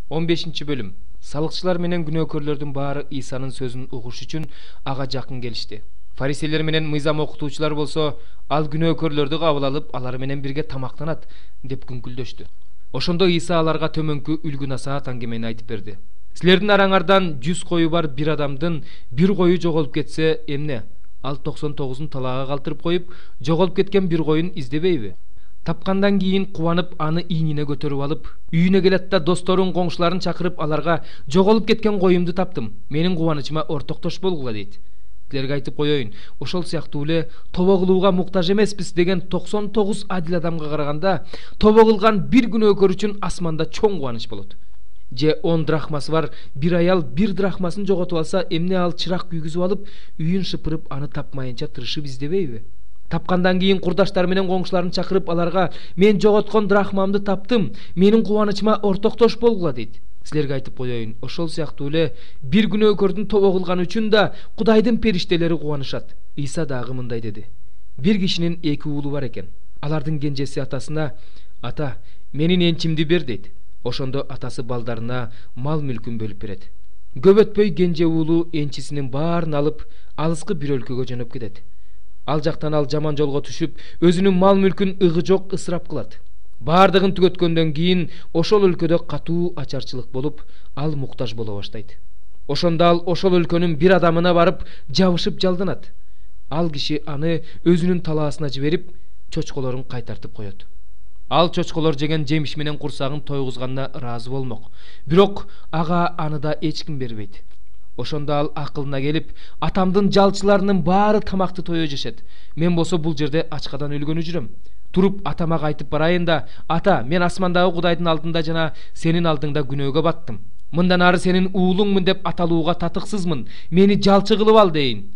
15-бөлүм. Салыкчылар менен күнөөкөрлөрдүн баары Исанын сөзүн угуш үчүн ага жакын келишти. Фарисейлер менен мыйзам окутуучулар болсо, ал күнөөкөрлөрдү кабыл алып, алар менен бирге тамактанат деп күңкүлдөштү. Ошондо Иса аларга төмөнкү үлгү насаат аңгемени айтып берди. Силердин араңардан 100 кою бар бир адамдын бир кою жоголуп кетсе, эмне? Ал 99-ун талаага калтырып коюп, жоголуп кеткен бир коюн издебейби? Тапкандан кийин кубанып аны ийнине көтөрүп алып, үйүнө келет да досторун, коңшуларын чакырып аларга жоголуп кеткен коюмду таптым. Менин кубанычыма ортоктош болгула дейт. Силерге айтып коеюн, ошол сыяктуу эле тобо кылууга муктаж эмеспиз деген 99 адил адамга караганда, тобо кылган бир күнөөкөр үчүн асманда чоң кубаныч болот. Же 10 драхмасы бар бир аял бир драхмасын жоготуп алса, эмне ал чырак күйгүзүп алып, үйүн шыпырып аны тапмайынча тырышып издебейби? Тапкандан кийин курдаштар менен коңшуларын чакырып аларга мен жоготкон драхмамды таптым, менин кубанычыма ортоктош болгула дейт. Силерге айтып коеюн, ошол сыяктуу эле бир күнөөкөрдүн тобо кылганы үчүн да Кудайдын периштелери кубанышат. Иса дагы мындай деди. Бир кишинин 2 уулу бар экен. Алардын кенжеси атасына: "Ата, менин энчимди бер" дейт. Ошондо атасы балдарына мал мүлкүн бөлүп берет. Көп өтпөй кенже уулу энчисинин баарын алып, алыскы бир өлкөгө жөнөп кетет. Ал жактан ал жаман жолго түшүп, өзүнүн мал мүлкүн ыгы жок ысырап кылат. Баардыгын түгөткөндөн кийин ошол өлкөдө катуу ачарчылык болуп, ал муктаж боло баштайт. Ошондо ал ошол өлкөнүн бир адамына барып, жабышып жалданат. Ал киши аны өзүнүн талаасына жиберип, чочколорун кайтартып коет. Ал чочколор жеген жемиш менен курсагын тойгузганына ыраазы болмок. Бирок ага аны да эч ким бербейт. Ошондо ал акылына келип, атамдын жалчыларынын баары тамакты тойо жешет. Мен болсо бул жерде ачкадан өлгөнү жүрөм. Туруп атамага айтып барайын да: "Ата, мен асмандагы Кудайдын алдында жана сенин алдыңда күнөөгө баттым. Мындан ары сенин уулуңмун деп аталууга татыксызмын. Мени жалчы кылып ал" дейин.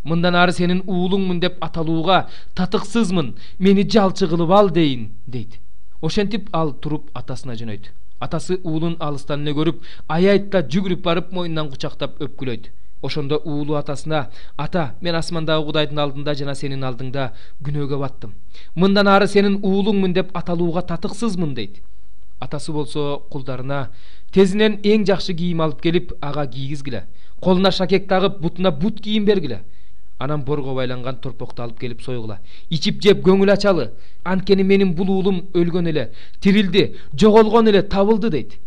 "Мындан ары сенин уулуңмун деп аталууга татыксызмын. Мени жалчы кылып ал" дейин, дейт. Ошентип ал туруп атасына жөнөйт. Атасы уулун алыстан эле көрүп, аябайт да жүгүрүп барып мойнунан кучактап өпкүлөйт. Ошондо уулу атасына: "Ата, мен асмандагы Кудайдын алдында жана сенин алдыңда күнөөгө баттым. Мындан ары сенин уулуңмун деп аталууга татыксызмын" дейт. Атасы болсо кулдарына: "Тезинен эң жакшы кийим алып келип, ага кийгизгиле. Колуна шакек тагып, бутуна бут кийим бергиле. Анан борго байланган торпокту алып келип сойгула. Ичип жеп көңүл ачалы. Анткени менин бул уулум өлгөн эле, тирилди, жоголгон эле, табылды" дейт.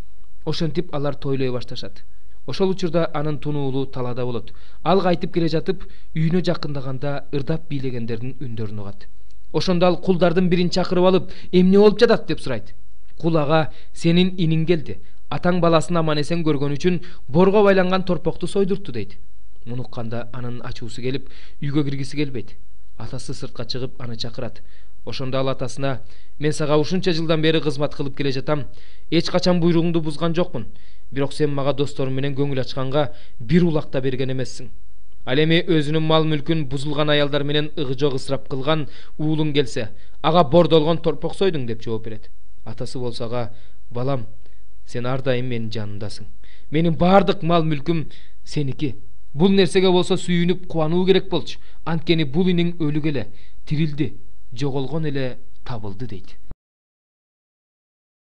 Ошентип алар тойлой башташат. Ошол учурда анын тун уулу талаада болот. Ал кайтып келе жатып, үйүнө жакындаганда ырдап бийлегендердин үндөрүн угат. Ошондо ал кулдардын бирин чакырып алып, "Эмне болуп жатат?" деп сурайт. Кул ага: "Сенин иниң келди. Атаң баласын аман эсен көргөн үчүн борго байланган торпокту сойдуртту" дейт. Муну укканда анын ачуусу келип, үйгө киргиси келбейт. Атасы сыртка чыгып аны чакырат. Ошондо ал атасына: "Мен сага ушунча жылдан бери кызмат кылып келе жатам. Эч качан буйругуңду бузган жокмун. Бирок сен мага досторум менен көңүл ачканга бир улак да берген эмессиң. Ал эми өзүнүн мал мүлкүн бузулган аялдар менен ыгы жок ысырап кылган уулуң келсе, ага бордолгон торпок сойдуң" деп жооп берет. Атасы болсо ага: "Балам, сен ар дайым менин жанымдасың. Менин баардык мал мүлкүм сеники. Бул нерсеге болсо сүйүнүп кубануу керек болчу. Анткени бул иниң өлүгө эле, тирилди, жоголгон эле, табылды" дейт.